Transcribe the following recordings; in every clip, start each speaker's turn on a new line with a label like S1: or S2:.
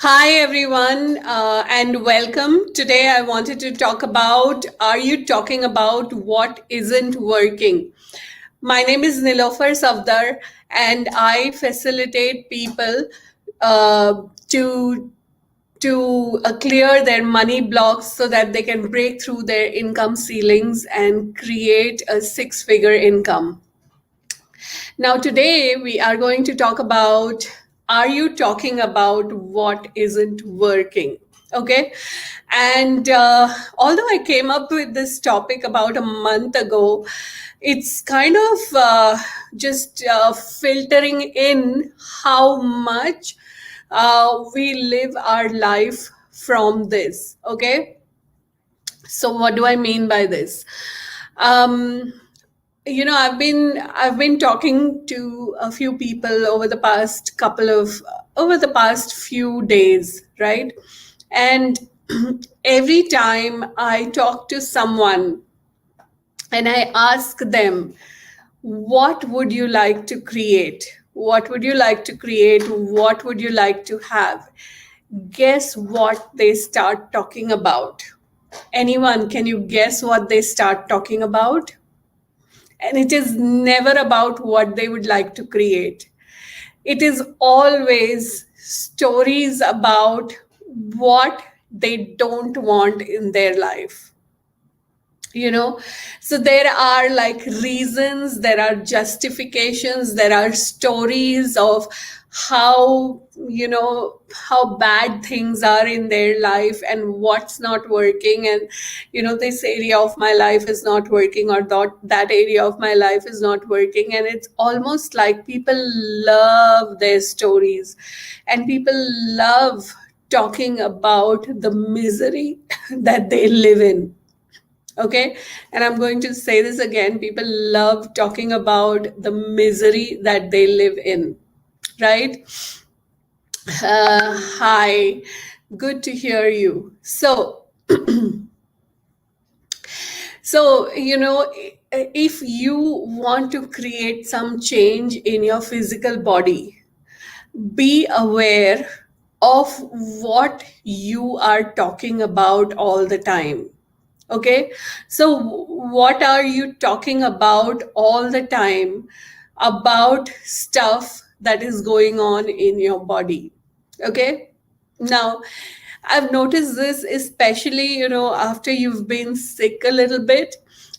S1: Hi, everyone, and welcome. Today, I wanted to talk about are you talking about what isn't working? My name is Nilofer Safdar, and I facilitate people to clear their money blocks so that they can break through their income ceilings and create a six-figure income. Now, today we are going to talk about are you talking about what isn't working? Okay. And although I came up with this topic about a month ago, it's kind of just filtering in how much we live our life from this. Okay. So, what do I mean by this? Um, I've been talking to a few people over the past few days, right? And every time I talk to someone and I ask them, what would you like to create? What would you like to create? What would you like to have? Guess what they start talking about? Anyone, can you guess what they start talking about? And it is never about what they would like to create. It is always stories about what they don't want in their life. you know so there are like reasons, there are justifications, there are stories of how bad things are in their life and what's not working, and this area of my life is not working, or that area of my life is not working, and it's almost like people love their stories, and people love talking about the misery that they live in. Okay. And I'm going to say this again. People love talking about the misery that they live in, right? Hi. Good to hear you. So, if you want to create some change in your physical body, be aware of what you are talking about all the time. Okay. So, what are you talking about all the time about stuff that is going on in your body? Okay. Now, I've noticed this especially, after you've been sick a little bit.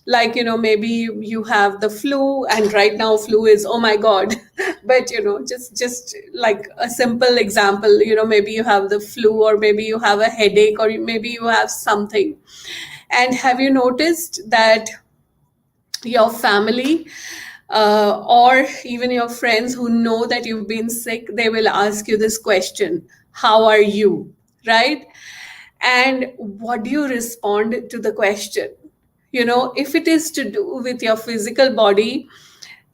S1: Like, maybe you have the flu, and right now flu is, oh my God. But, just like a simple example, maybe you have the flu, or maybe you have a headache, or maybe you have something. And have you noticed that your family or even your friends who know that you've been sick, they will ask you this question: how are you? Right? And what do you respond to the question? If it is to do with your physical body,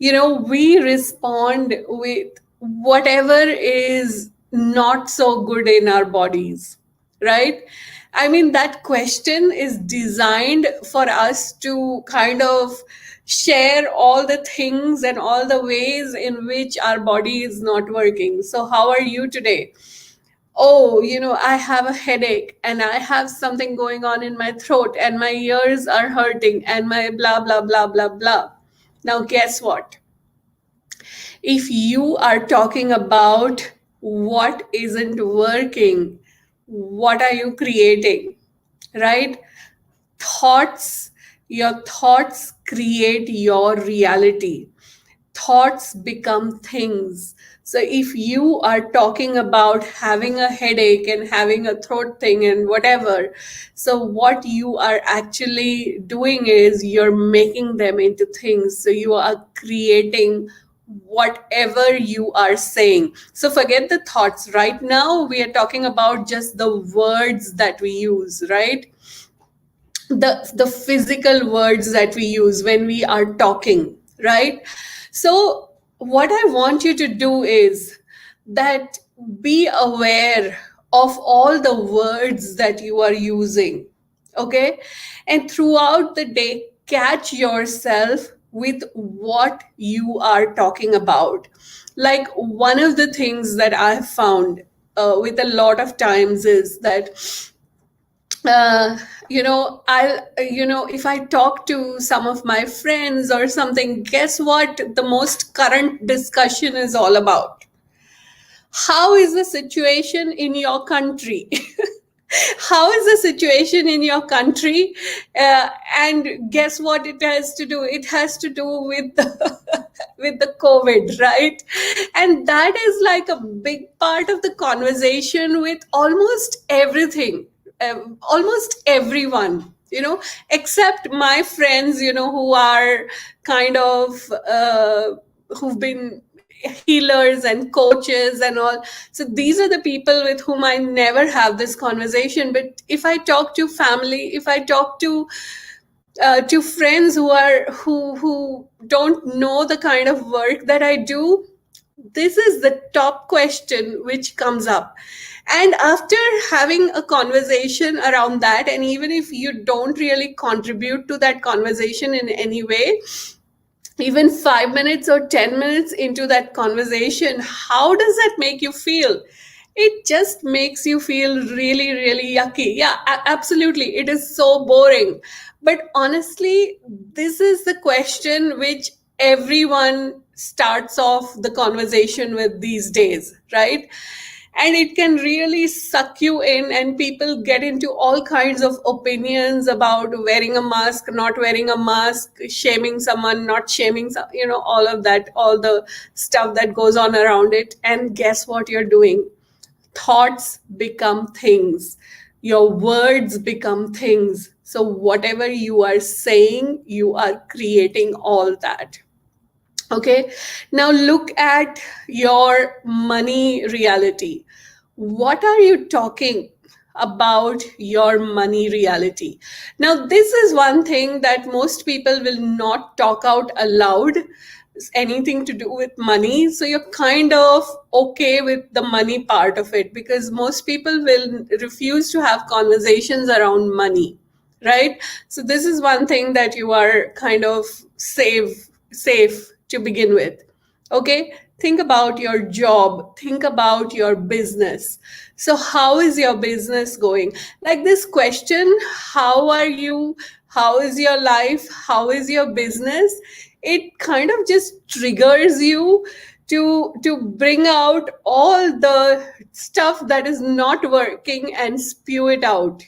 S1: we respond with whatever is not so good in our bodies, right? I mean, that question is designed for us to kind of share all the things and all the ways in which our body is not working. So, how are you today? Oh, I have a headache, and I have something going on in my throat, and my ears are hurting, and my blah, blah, blah, blah, blah. Now, guess what? If you are talking about what isn't working, what are you creating? Right? Thoughts, your thoughts create your reality. Thoughts become things. So if you are talking about having a headache and having a throat thing and whatever, so what you are actually doing is you're making them into things. So you are creating whatever you are saying. So forget the thoughts. Right now, we are talking about just the words that we use, right? The physical words that we use when we are talking, right? So what I want you to do is that be aware of all the words that you are using. Okay. And throughout the day, catch yourself with what you are talking about. Like, one of the things that I have found with a lot of times is that uh, if I talk to some of my friends or something, guess what the most current discussion is all about? How is the situation in your country? How is the situation in your country? And guess what it has to do? It has to do with with the COVID, right? And that is like a big part of the conversation with almost everything, almost everyone, except my friends, who are kind of who've been healers and coaches and all. So these are the people with whom I never have this conversation. But if I talk to family, if I talk to friends who don't know the kind of work that I do, this is the top question which comes up. And after having a conversation around that, and even if you don't really contribute to that conversation in any way, even 5 minutes or 10 minutes into that conversation, how does that make you feel? It just makes you feel really, really yucky. Yeah, absolutely. It is so boring. But honestly, this is the question which everyone starts off the conversation with these days, right? And it can really suck you in, and people get into all kinds of opinions about wearing a mask, not wearing a mask, shaming someone, not shaming some, all of that, all the stuff that goes on around it. And guess what you're doing? Thoughts become things, your words become things. So whatever you are saying, you are creating all that. Okay, now look at your money reality. What are you talking about your money reality? Now, this is one thing that most people will not talk out aloud, anything to do with money. So you're kind of okay with the money part of it, because most people will refuse to have conversations around money, right? So this is one thing that you are kind of safe to begin with. Okay, think about your job, think about your business. So how is your business going? Like this question, how are you, how is your life, how is your business, it kind of just triggers you to bring out all the stuff that is not working and spew it out.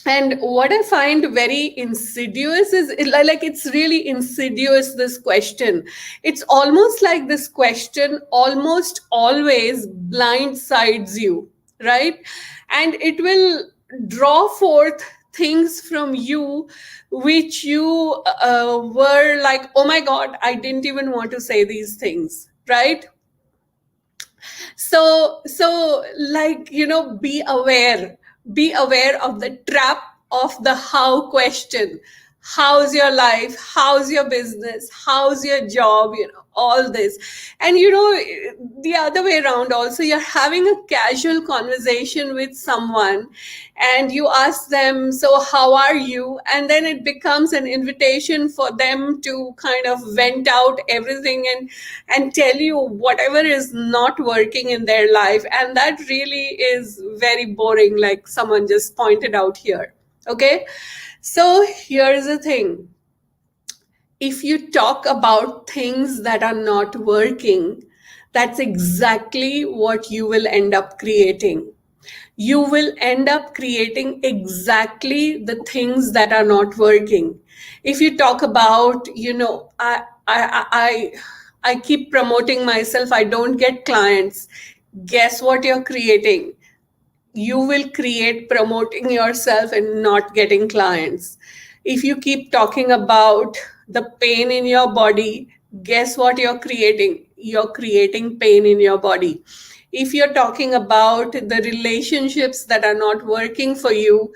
S1: And what I find very insidious is like it's really insidious, this question. It's almost like this question almost always blindsides you, right? And it will draw forth things from you which you were like, oh my god, I didn't even want to say these things, right? So like, be aware of the trap of the how question. How's your life, how's your business, how's your job, all this. And the other way around also, you're having a casual conversation with someone and you ask them, so how are you? And then it becomes an invitation for them to kind of vent out everything and tell you whatever is not working in their life. And that really is very boring, like someone just pointed out here. Okay, so here's the thing. If you talk about things that are not working, that's exactly what you will end up creating. You will end up creating exactly the things that are not working. If you talk about, I keep promoting myself, I don't get clients. Guess what you're creating? You will create promoting yourself and not getting clients. If you keep talking about the pain in your body, guess what you're creating? You're creating pain in your body. If you're talking about the relationships that are not working for you,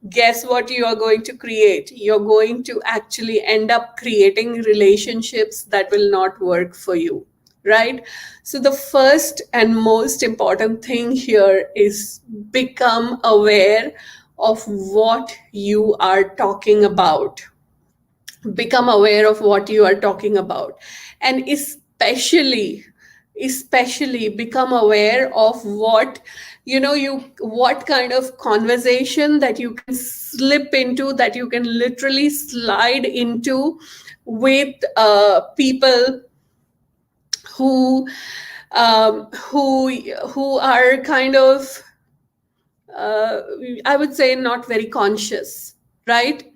S1: guess what you are going to create? You're going to actually end up creating relationships that will not work for you, right? So the first and most important thing here is become aware of what you are talking about. Become aware of what you are talking about. And especially especially become aware of what kind of conversation that you can slip into, that you can literally slide into with people who who are kind of, uh, I would say, not very conscious, right?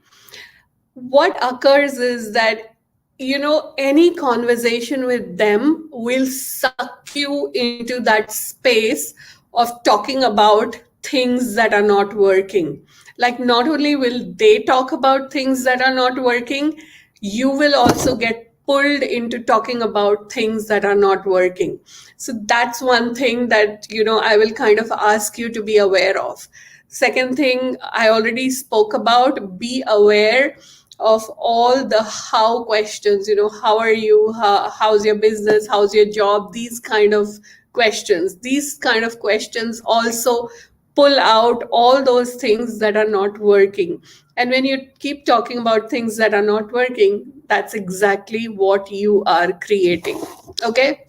S1: What occurs is that, any conversation with them will suck you into that space of talking about things that are not working. Like, not only will they talk about things that are not working, you will also get pulled into talking about things that are not working. So that's one thing that, I will kind of ask you to be aware of. Second thing, I already spoke about: be aware of all the how questions. How are you, how's your business, how's your job, these kind of questions. These kind of questions also pull out all those things that are not working. And when you keep talking about things that are not working, that's exactly what you are creating. Okay.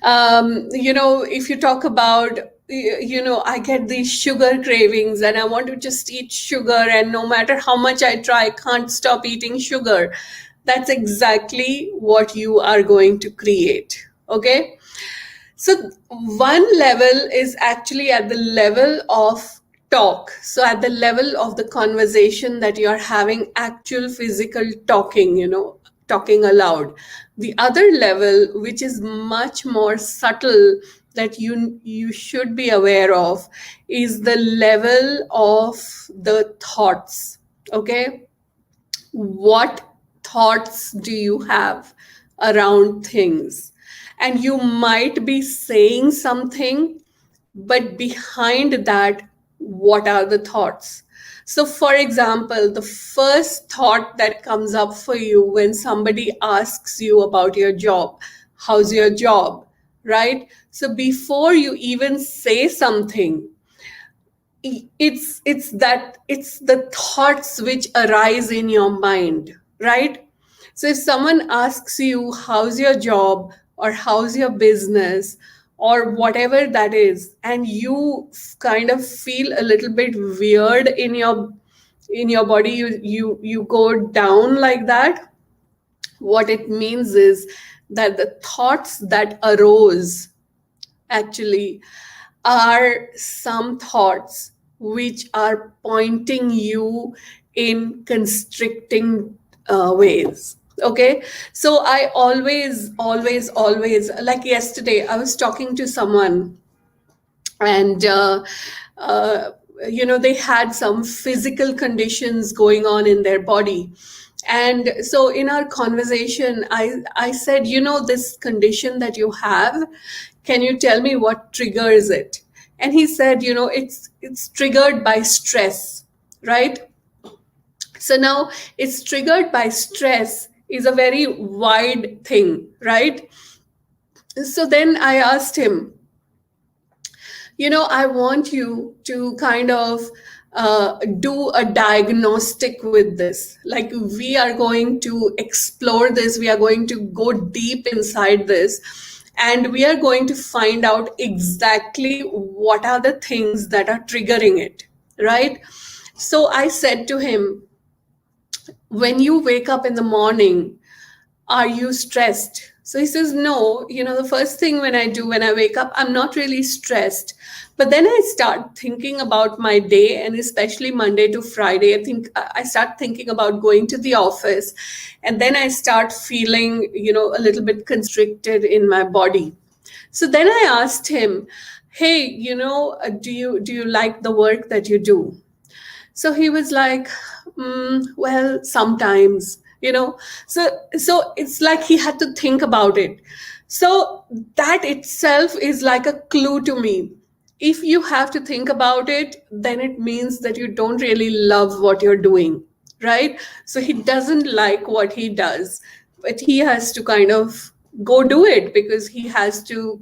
S1: If you talk about, I get these sugar cravings and I want to just eat sugar, and no matter how much I try, I can't stop eating sugar. That's exactly what you are going to create. Okay. So one level is actually at the level of talk. So at the level of the conversation that you're having, actual physical talking, talking aloud. The other level, which is much more subtle, that you should be aware of, is the level of the thoughts. Okay. What thoughts do you have around things? And you might be saying something, but behind that, what are the thoughts? So, for example, the first thought that comes up for you when somebody asks you about your job: how's your job? Right? So, before you even say something, it's the thoughts which arise in your mind, right? So if someone asks you how's your job, or how's your business, or whatever that is, and you kind of feel a little bit weird in your body, you go down like that, what it means is that the thoughts that arose actually are some thoughts which are pointing you in constricting ways. Okay. So I always, like yesterday, I was talking to someone, and uh, they had some physical conditions going on in their body. And so in our conversation, I said, this condition that you have, can you tell me what triggers it? And he said, it's triggered by stress, right? So now, it's triggered by stress is a very wide thing, right? So then I asked him, I want you to kind of do a diagnostic with this. Like, we are going to explore this, we are going to go deep inside this, and we are going to find out exactly what are the things that are triggering it, right? So I said to him, when you wake up in the morning, are you stressed? So he says, no, the first thing when I do when I wake up, I'm not really stressed. But then I start thinking about my day, and especially Monday to Friday, I start thinking about going to the office. And then I start feeling, a little bit constricted in my body. So then I asked him, hey, do you like the work that you do? So he was like, well, sometimes, so it's like he had to think about it. So that itself is like a clue to me. If you have to think about it, then it means that you don't really love what you're doing, right? So he doesn't like what he does, but he has to kind of go do it because he has to,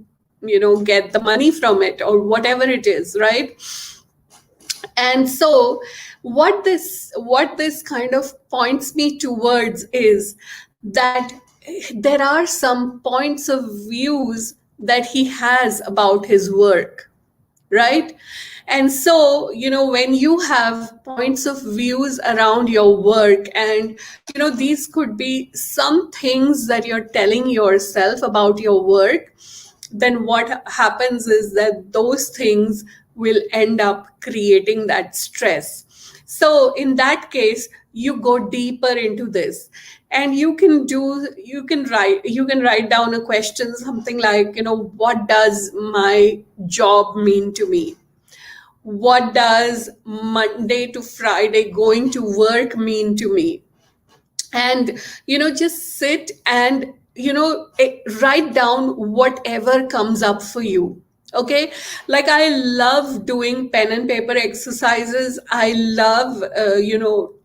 S1: get the money from it or whatever it is, right? And so what this kind of points me towards is that there are some points of views that he has about his work, right? And so, when you have points of views around your work, and these could be some things that you're telling yourself about your work, then what happens is that those things will end up creating that stress. So in that case, you go deeper into this, and you can write down a question, something like, what does my job mean to me? What does Monday to Friday going to work mean to me? And just sit and write down whatever comes up for you. Okay, like I love doing pen and paper exercises. I love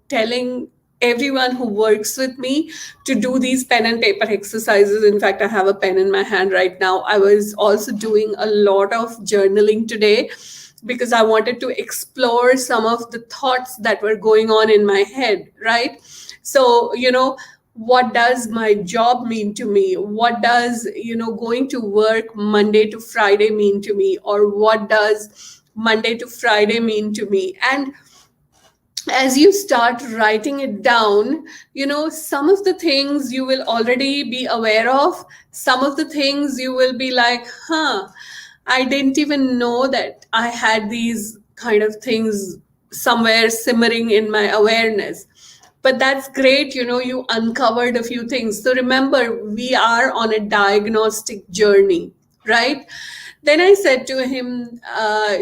S1: telling everyone who works with me to do these pen and paper exercises. In fact, I have a pen in my hand right now. I was also doing a lot of journaling today because I wanted to explore some of the thoughts that were going on in my head, right? So, what does my job mean to me? What does, going to work Monday to Friday mean to me? Or what does Monday to Friday mean to me? And as you start writing it down, some of the things you will already be aware of. Some of the things you will be like, I didn't even know that I had these kind of things somewhere simmering in my awareness. But that's great, you uncovered a few things. So remember, we are on a diagnostic journey, right? Then I said to him,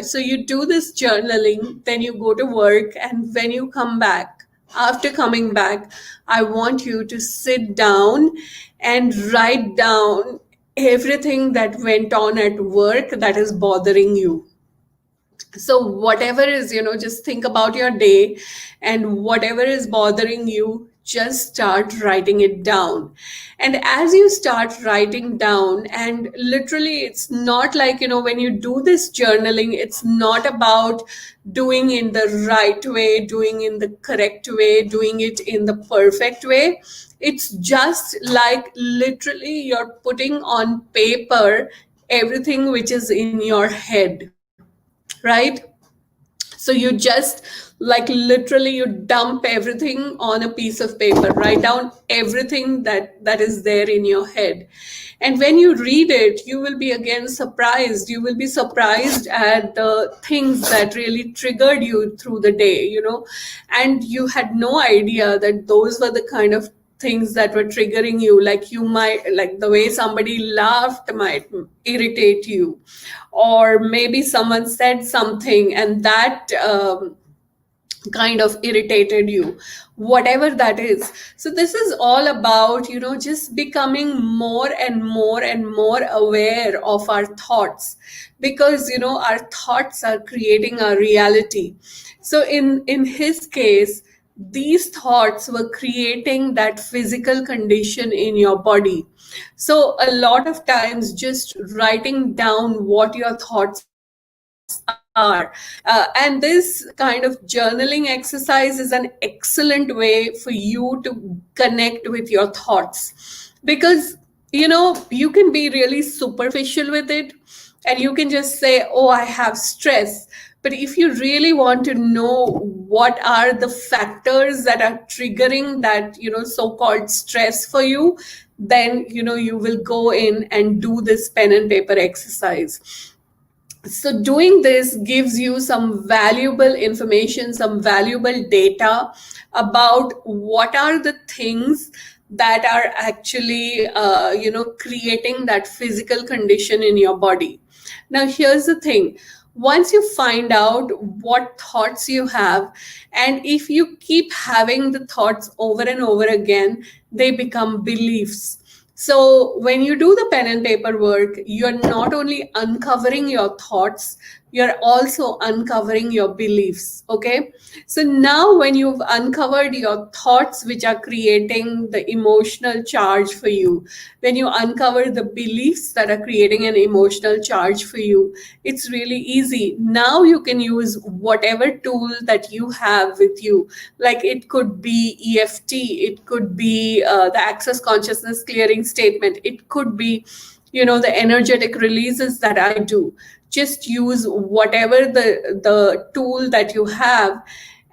S1: so you do this journaling, then you go to work, and when you come back, after coming back, I want you to sit down and write down everything that went on at work that is bothering you. So whatever is, just think about your day, and whatever is bothering you, just start writing it down. And as you start writing down, and literally it's not like, when you do this journaling, it's not about doing in the right way, doing in the correct way, doing it in the perfect way. It's just like literally you're putting on paper everything which is in your head, right? So you just, like, literally you dump everything on a piece of paper, write down everything that is there in your head. And when you read it, you will be again surprised. You will be surprised at the things that really triggered you through the day, and you had no idea that those were the kind of things that were triggering you. Like, you might, like, the way somebody laughed might irritate you, or maybe someone said something and that kind of irritated you, whatever that is. So this is all about, just becoming more and more and more aware of our thoughts, because our thoughts are creating our reality. So in his case, these thoughts were creating that physical condition in your body. So a lot of times, just writing down what your thoughts are, and this kind of journaling exercise is an excellent way for you to connect with your thoughts. Because you can be really superficial with it, and you can just say, oh, I have stress. But if you really want to know what are the factors that are triggering that so-called stress for you, then you will go in and do this pen and paper exercise. So doing this gives you some valuable information, some valuable data about what are the things that are actually creating that physical condition in your body. Now here's the thing: once you find out what thoughts you have, and if you keep having the thoughts over and over again, they become beliefs. So when you do the pen and paper work, you're not only uncovering your thoughts, you're also uncovering your beliefs. Okay, so now when you've uncovered your thoughts which are creating the emotional charge for you, when you uncover the beliefs that are creating an emotional charge for you, it's really easy. Now you can use whatever tool that you have with you. Like it could be EFT, it could be the access consciousness clearing statement, it could be, the energetic releases that I do. Just use whatever the tool that you have,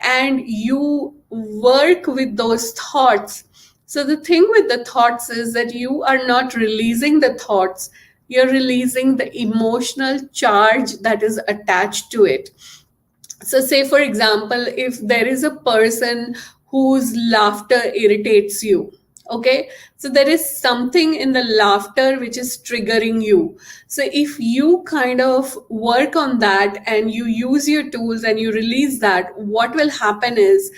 S1: and you work with those thoughts. So the thing with the thoughts is that you are not releasing the thoughts, you're releasing the emotional charge that is attached to it. So say for example, if there is a person whose laughter irritates you, okay, so there is something in the laughter which is triggering you. So if you kind of work on that and you use your tools and you release that, what will happen is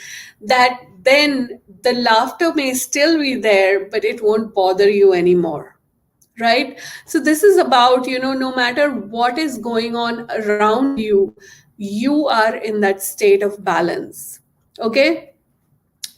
S1: that then the laughter may still be there, but it won't bother you anymore, right? So this is about, no matter what is going on around you, you are in that state of balance. Okay,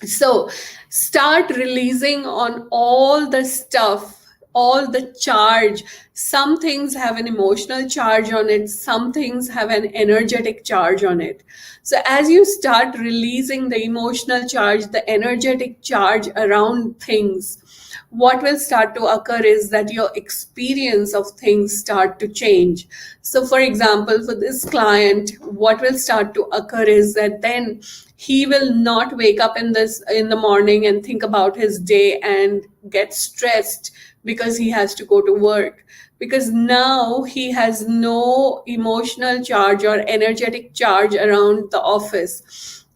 S1: so start releasing on all the stuff, all the charge. Some things have an emotional charge on it, some things have an energetic charge on it. So as you start releasing the emotional charge, the energetic charge around things, what will start to occur is that your experience of things start to change. So for example, for this client, what will start to occur is that then he will not wake up in the morning and think about his day and get stressed because he has to go to work, because now he has no emotional charge or energetic charge around the office.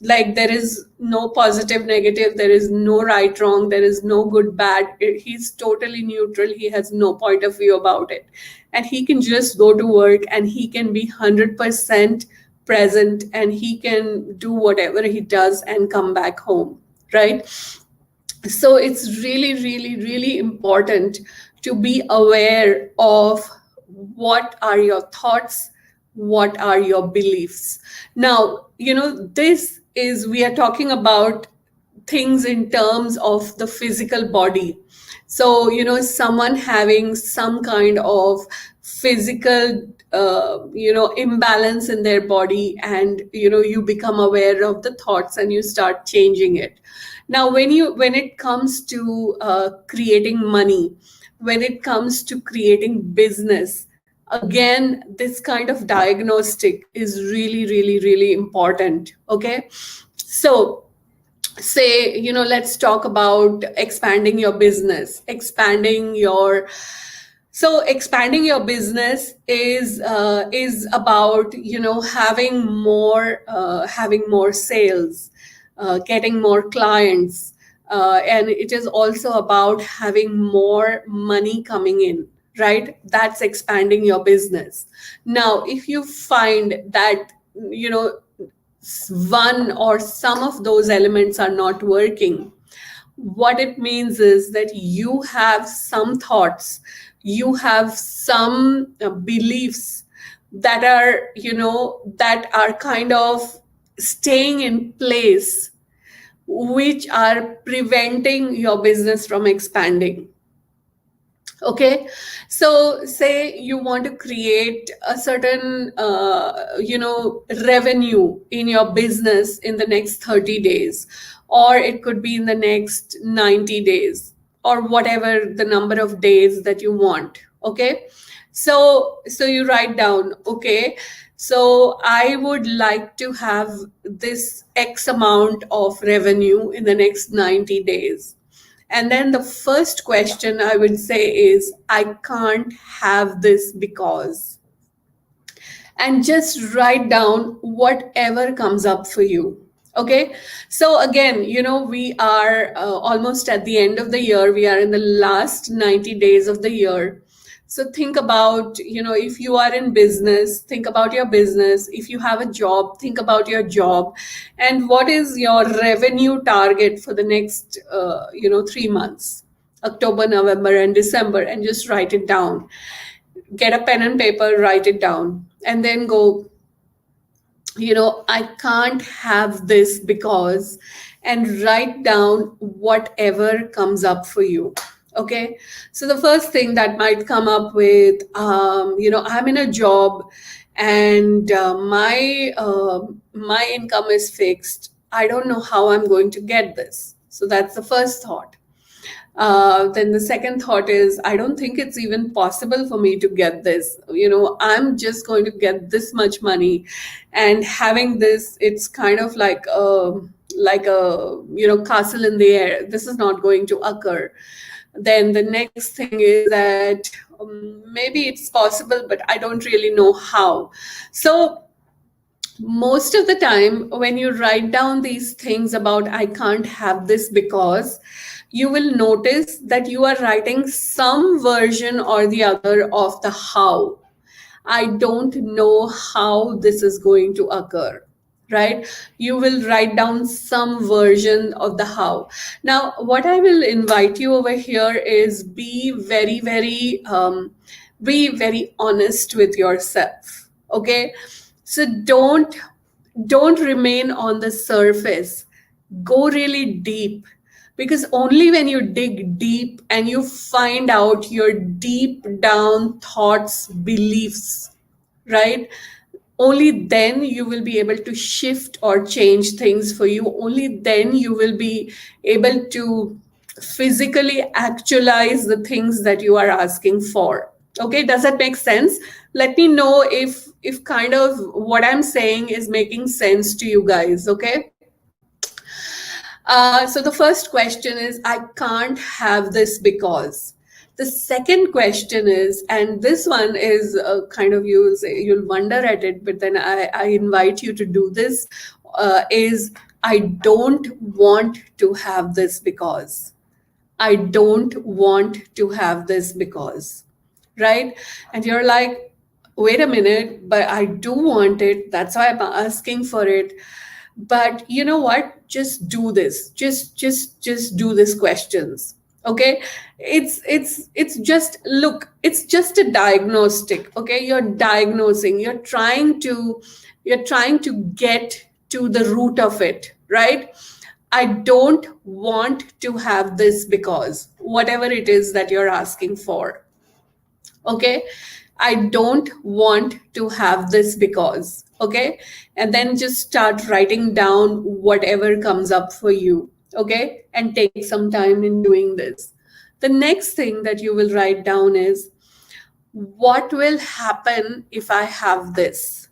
S1: Like there is no positive negative, there is no right wrong, there is no good bad. He's totally neutral, he has no point of view about it, and he can just go to work and he can be 100% present, and he can do whatever he does and come back home, right? So it's really, really, really important to be aware of what are your thoughts, what are your beliefs. Now, this is, we are talking about things in terms of the physical body. So, someone having some kind of physical, imbalance in their body, and, you become aware of the thoughts and you start changing it. Now, when it comes to creating money, when it comes to creating business, again, this kind of diagnostic is really, really, really important. Okay, so say, let's talk about expanding your business, expanding your business is about, having more sales, getting more clients, and it is also about having more money coming in, right? That's expanding your business. Now if you find that, one or some of those elements are not working, what it means is that you have some thoughts, you have some beliefs that are, that are kind of staying in place, which are preventing your business from expanding. Okay, so say you want to create a certain revenue in your business in the next 30 days, or it could be in the next 90 days, or whatever the number of days that you want. Okay, so you write down, okay, so I would like to have this X amount of revenue in the next 90 days. And then the first question I would say is, I can't have this because. And just write down whatever comes up for you. Okay. So again, we are almost at the end of the year. We are in the last 90 days of the year. So think about, if you are in business, think about your business. If you have a job, think about your job. And what is your revenue target for the next, 3 months, October, November, and December, and just write it down. Get a pen and paper, write it down, and then go I can't have this because, and write down whatever comes up for you. Okay. So the first thing that might come up with, I'm in a job, and my income is fixed. I don't know how I'm going to get this. So that's the first thought. Then the second thought is, I don't think it's even possible for me to get this. I'm just going to get this much money, and having this, it's kind of like a castle in the air. This is not going to occur. Then the next thing is that maybe it's possible, but I don't really know how. So most of the time when you write down these things about I can't have this because, you will notice that you are writing some version or the other of the how. I don't know how this is going to occur, right? You will write down some version of the how. Now, what I will invite you over here is be very honest with yourself. Okay. So don't remain on the surface. Go really deep, because only when you dig deep and you find out your deep down thoughts, beliefs, right? Only then you will be able to shift or change things for you. Only then you will be able to physically actualize the things that you are asking for. Okay, does that make sense? Let me know if kind of what I'm saying is making sense to you guys. Okay. So the first question is, I can't have this because. The second question is, and this one is kind of, you'll wonder at it, but then I invite you to do this, is I don't want to have this because. I don't want to have this because, right? And you're like, wait a minute, but I do want it. That's why I'm asking for it. But you know what? Just do this. Just do these questions. Okay. It's just, look, it's just a diagnostic. Okay. You're diagnosing, you're trying to get to the root of it, right? I don't want to have this because, whatever it is that you're asking for. Okay. I don't want to have this because. Okay. And then just start writing down whatever comes up for you. Okay. And take some time in doing this. The next thing that you will write down is, what will happen if I have this?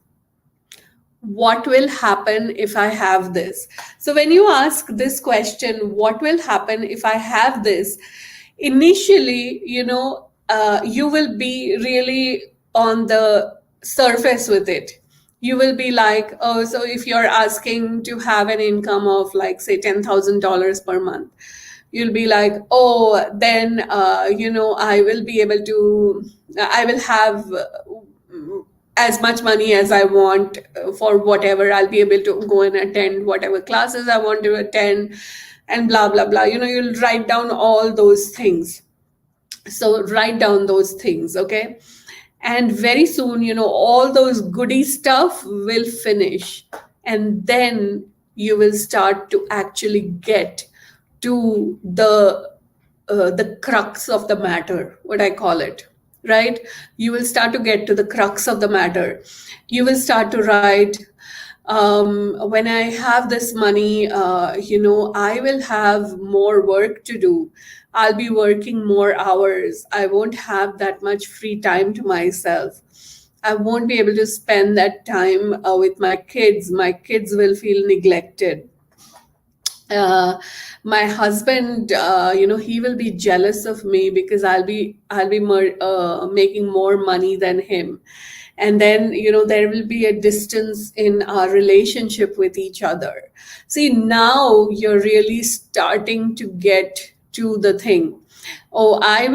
S1: What will happen if I have this? So when you ask this question, what will happen if I have this? Initially, you will be really on the surface with it. You will be like, oh, so if you're asking to have an income of, like, say, $10,000 per month, you'll be like, oh, then, I will have as much money as I want for whatever. I'll be able to go and attend whatever classes I want to attend, and blah, blah, blah. You'll write down all those things. So write down those things, okay? And very soon, all those goody stuff will finish. And then you will start to actually get to the crux of the matter, what I call it, right? You will start to get to the crux of the matter. You will start to write, when I have this money, I will have more work to do. I'll be working more hours. I won't have that much free time to myself. I won't be able to spend that time with my kids. My kids will feel neglected. uh, my husband, he will be jealous of me because I'll be making more money than him. And then, there will be a distance in our relationship with each other. See, now you're really starting to get to the thing. Oh, I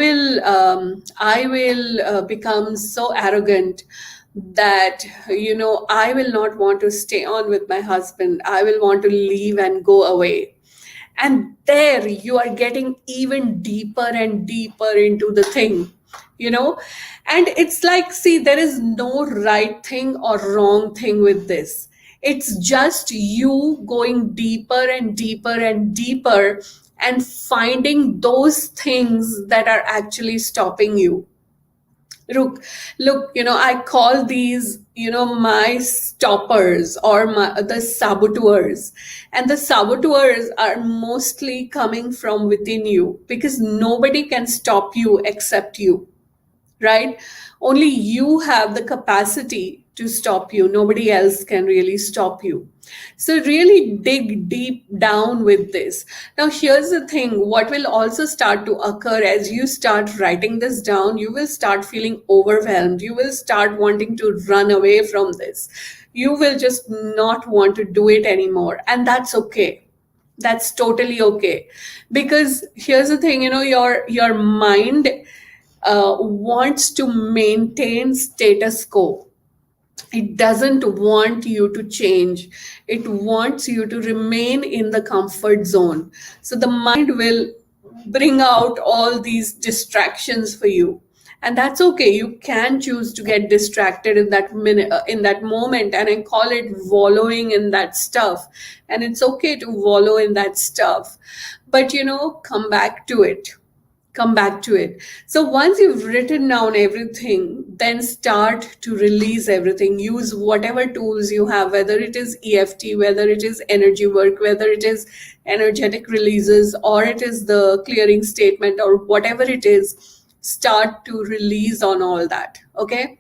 S1: will become so arrogant that, I will not want to stay on with my husband. I will want to leave and go away. And there you are getting even deeper and deeper into the thing. you know and it's like, see, there is no right thing or wrong thing with this. It's just you going deeper and deeper and deeper and finding those things that are actually stopping you. Look, I call these, my stoppers, or the saboteurs. And the saboteurs are mostly coming from within you, because nobody can stop you except you, right? Only you have the capacity to stop you. Nobody else can really stop you. So really dig deep down with this. Now, here's the thing. What will also start to occur as you start writing this down, you will start feeling overwhelmed. You will start wanting to run away from this. You will just not want to do it anymore. And that's okay. That's totally okay. Because here's the thing, your mind wants to maintain status quo. It doesn't want you to change. It wants you to remain in the comfort zone. So the mind will bring out all these distractions for you. And that's okay. You can choose to get distracted in that minute, in that moment. And I call it wallowing in that stuff. And it's okay to wallow in that stuff. But, come back to it. So once you've written down everything, then start to release everything. Use whatever tools you have, whether it is EFT, whether it is energy work, whether it is energetic releases, or it is the clearing statement, or whatever it is. Start to release on all that. Okay.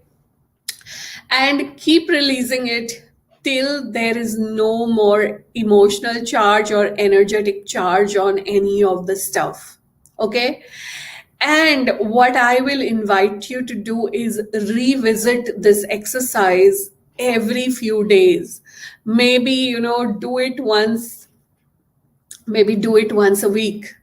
S1: And keep releasing it till there is no more emotional charge or energetic charge on any of the stuff. Okay. And what I will invite you to do is revisit this exercise every few days. Maybe, do it once, maybe do it once a week,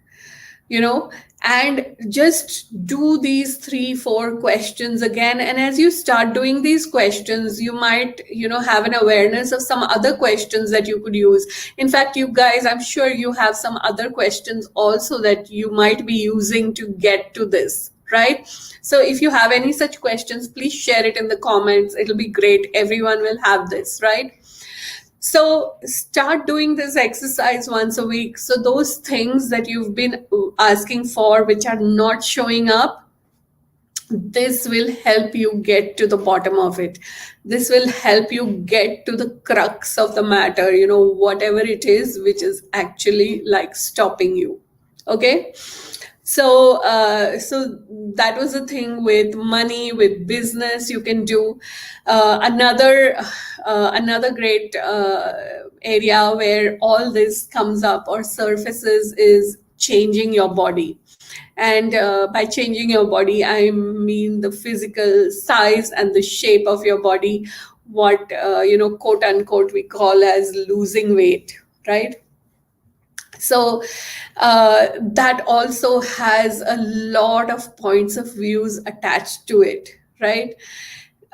S1: you know and just do these 3 4 questions again. And as you start doing these questions, you might have an awareness of some other questions that you could use. In fact, you guys, I'm sure you have some other questions also that you might be using to get to this, right? So if you have any such questions, please share it in the comments. It'll be great. Everyone will have this, right? So start doing this exercise once a week. So those things that you've been asking for, which are not showing up, this will help you get to the bottom of it. This will help you get to the crux of the matter, whatever it is, which is actually like stopping you. Okay. So that was the thing with money, with business. You can do another great area where all this comes up or surfaces is changing your body. And by changing your body, I mean the physical size and the shape of your body, what quote unquote we call as losing weight, right? So that also has a lot of points of views attached to it, right?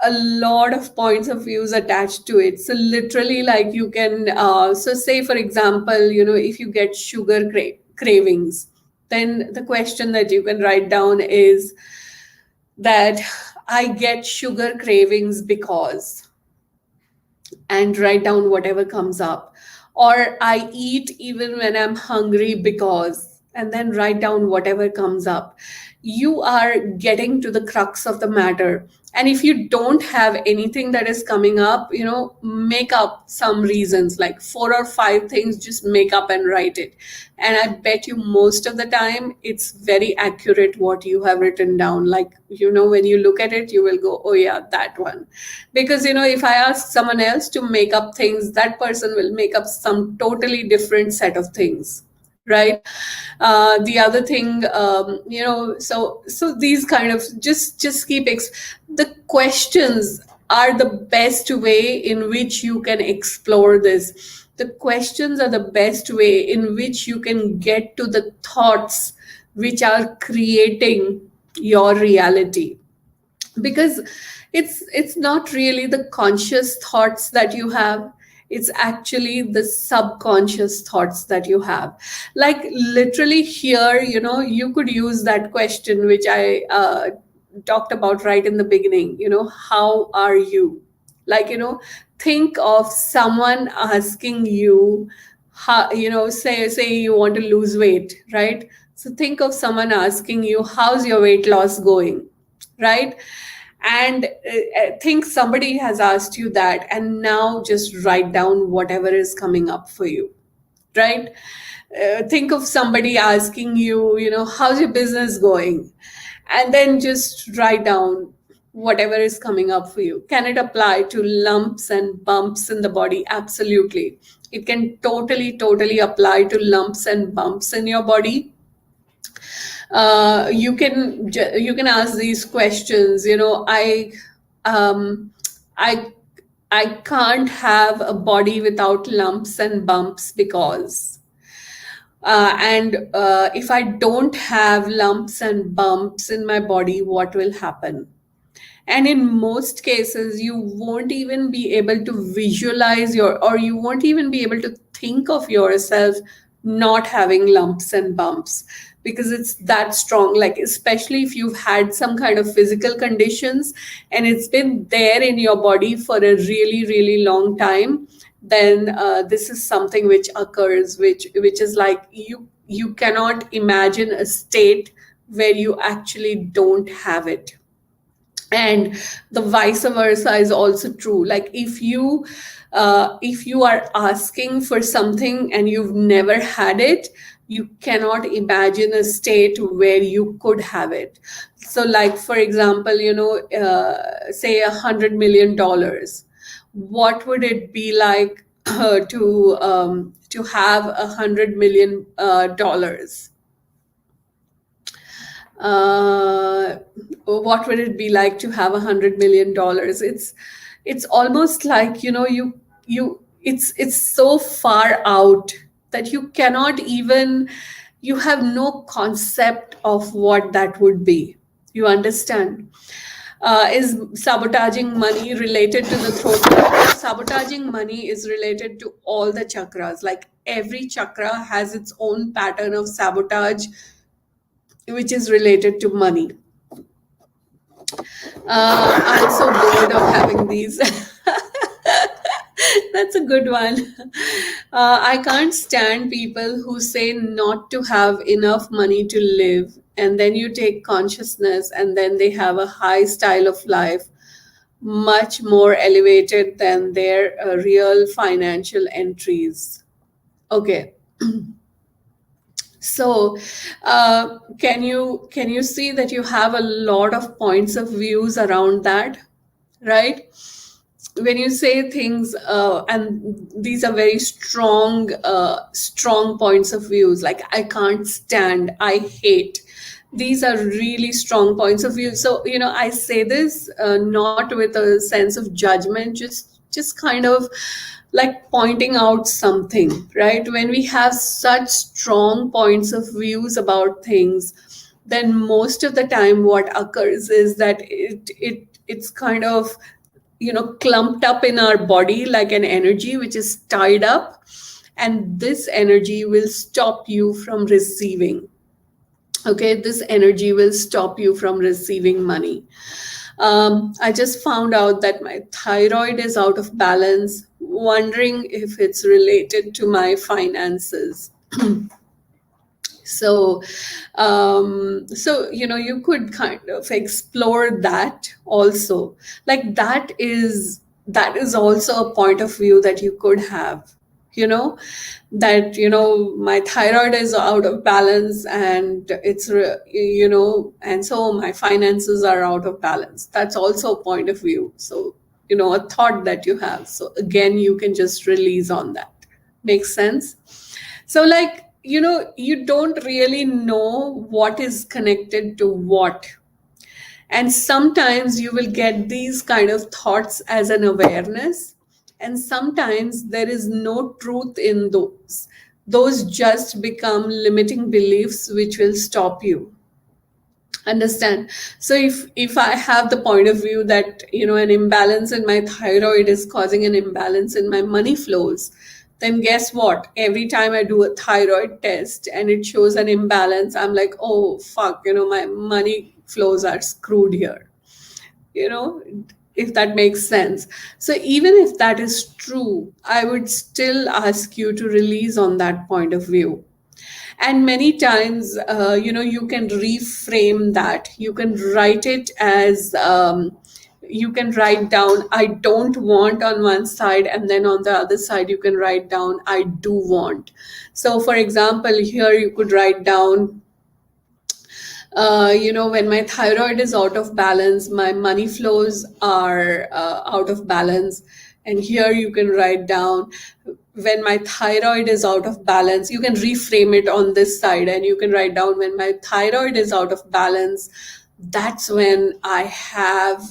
S1: A lot of points of views attached to it. So literally, like, you can so say for example, if you get sugar cravings, then the question that you can write down is that I get sugar cravings because, and write down whatever comes up. Or I eat even when I'm hungry because, and then write down whatever comes up. You are getting to the crux of the matter. And if you don't have anything that is coming up, make up some reasons, like 4 or 5 things, just make up and write it. And I bet you most of the time it's very accurate what you have written down. Like, when you look at it, you will go, oh yeah, that one. Because, if I ask someone else to make up things, that person will make up some totally different set of things, right? The other thing, so these kind of just keep the questions are the best way in which you can explore this. The questions are the best way in which you can get to the thoughts which are creating your reality. Because it's not really the conscious thoughts that you have, it's actually the subconscious thoughts that you have. Like, literally here, you could use that question which I talked about right in the beginning. How are you? Like, think of someone asking you, how, say you want to lose weight, right? So think of someone asking you, how's your weight loss going, right? And think somebody has asked you that, and now just write down whatever is coming up for you, right? Think of somebody asking you, how's your business going? And then just write down whatever is coming up for you. Can it apply to lumps and bumps in the body? Absolutely. It can totally apply to lumps and bumps in your body. You can ask these questions. I I can't have a body without lumps and bumps because, and if I don't have lumps and bumps in my body, what will happen? And in most cases, you won't even be able to visualize or you won't even be able to think of yourself not having lumps and bumps, because it's that strong. Like, especially if you've had some kind of physical conditions and it's been there in your body for a really long time, then this is something which occurs, which is like, you cannot imagine a state where you actually don't have it. And the vice versa is also true. Like, if you are asking for something and you've never had it, you cannot imagine a state where you could have it. So, like, for example, say $100 million, what would it be like to have $100 million? uh, what would it be like to have $100 million? It's almost like, it's so far out that you cannot even, you have no concept of what that would be. You understand? Is sabotaging money related to the throat chakra? Sabotaging money is related to all the chakras. Like, every chakra has its own pattern of sabotage, which is related to money. I'm so bored of having these. That's a good one. I can't stand people who say not to have enough money to live, and then you take consciousness, and then they have a high style of life, much more elevated than their real financial entries. Okay. So, can you see that you have a lot of points of views around that, right? When you say things, and these are very strong points of views, like, I can't stand, I hate. These are really strong points of view. So, I say this not with a sense of judgment, just kind of like pointing out something, right? When we have such strong points of views about things, then most of the time what occurs is that it's kind of, clumped up in our body like an energy which is tied up, and this energy will stop you from receiving. Okay, this energy will stop you from receiving money. I just found out that my thyroid is out of balance, wondering if it's related to my finances. So, you could kind of explore that also. Like, that is also a point of view that you could have. You know that, my thyroid is out of balance, and and so my finances are out of balance. That's also a point of view. So, a thought that you have. So again, you can just release on that. Makes sense? So, like, you don't really know what is connected to what. And sometimes you will get these kind of thoughts as an awareness, and sometimes there is no truth in those. Those just become limiting beliefs which will stop you. Understand? So if I have the point of view that, an imbalance in my thyroid is causing an imbalance in my money flows, then guess what? Every time I do a thyroid test and it shows an imbalance, I'm like, oh fuck, my money flows are screwed here. you know if that makes sense. So even if that is true, I would still ask you to release on that point of view. And many times, you can reframe that. You can write it as, you can write down I don't want on one side, and then on the other side you can write down I do want. So for example, here you could write down, when my thyroid is out of balance, my money flows are out of balance. And here you can write down, when my thyroid is out of balance, you can reframe it on this side and you can write down, when my thyroid is out of balance, that's when I have,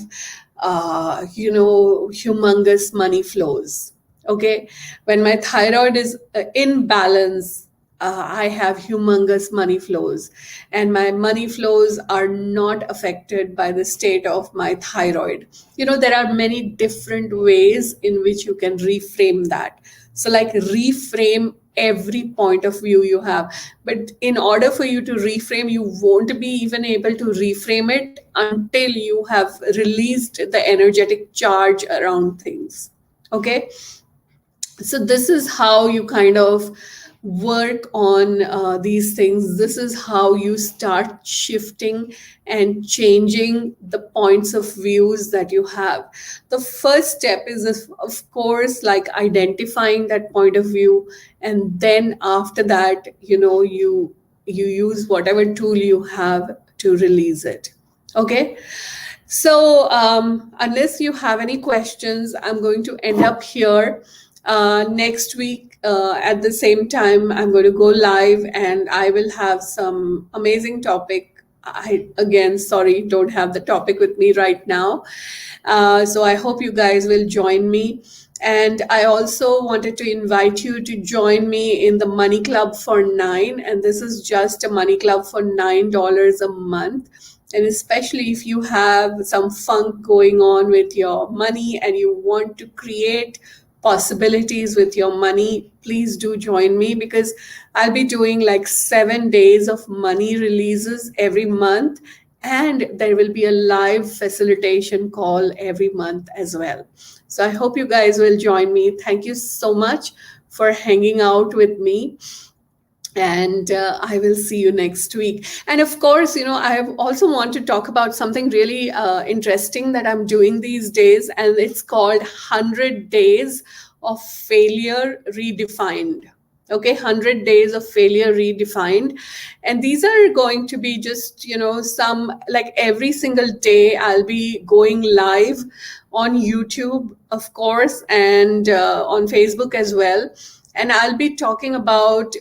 S1: humongous money flows. Okay. When my thyroid is in balance, I have humongous money flows, and my money flows are not affected by the state of my thyroid. There are many different ways in which you can reframe that. So, like, reframe every point of view you have. But in order for you to reframe, you won't be even able to reframe it until you have released the energetic charge around things. Okay. So this is how you kind of work on these things. This is how you start shifting and changing the points of views that you have. The first step is, of course, like identifying that point of view, and then after that, you use whatever tool you have to release it. Okay. So, unless you have any questions, I'm going to end up here. Next week, at the same time, I'm going to go live and I will have some amazing topic. Again, sorry, don't have the topic with me right now. So I hope you guys will join me. And I also wanted to invite you to join me in the Money Club for $9. And this is just a Money Club for $9 a month. And especially if you have some funk going on with your money and you want to create possibilities with your money, please do join me, because I'll be doing like 7 days of money releases every month. And there will be a live facilitation call every month as well. So I hope you guys will join me. Thank you so much for hanging out with me. And I will see you next week. And of course, I also want to talk about something really interesting that I'm doing these days, and it's called 100 Days of Failure Redefined. Okay, 100 Days of Failure Redefined. And these are going to be just, some, like, every single day I'll be going live on YouTube, of course, and on Facebook as well. And I'll be talking about,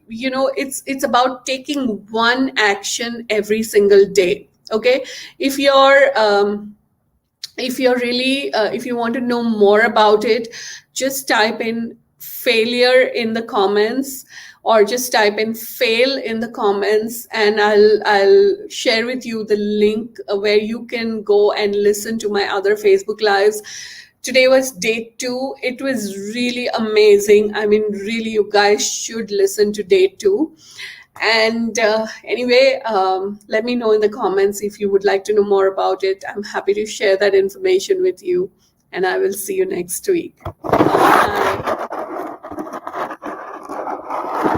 S1: it's about taking one action every single day. Okay. If you're really, if you want to know more about it, just type in failure in the comments, or just type in fail in the comments, and I'll share with you the link where you can go and listen to my other Facebook lives. Today was day 2. It was really amazing. I mean, really, you guys should listen to day 2. And anyway, let me know in the comments if you would like to know more about it. I'm happy to share that information with you. And I will see you next week. Bye.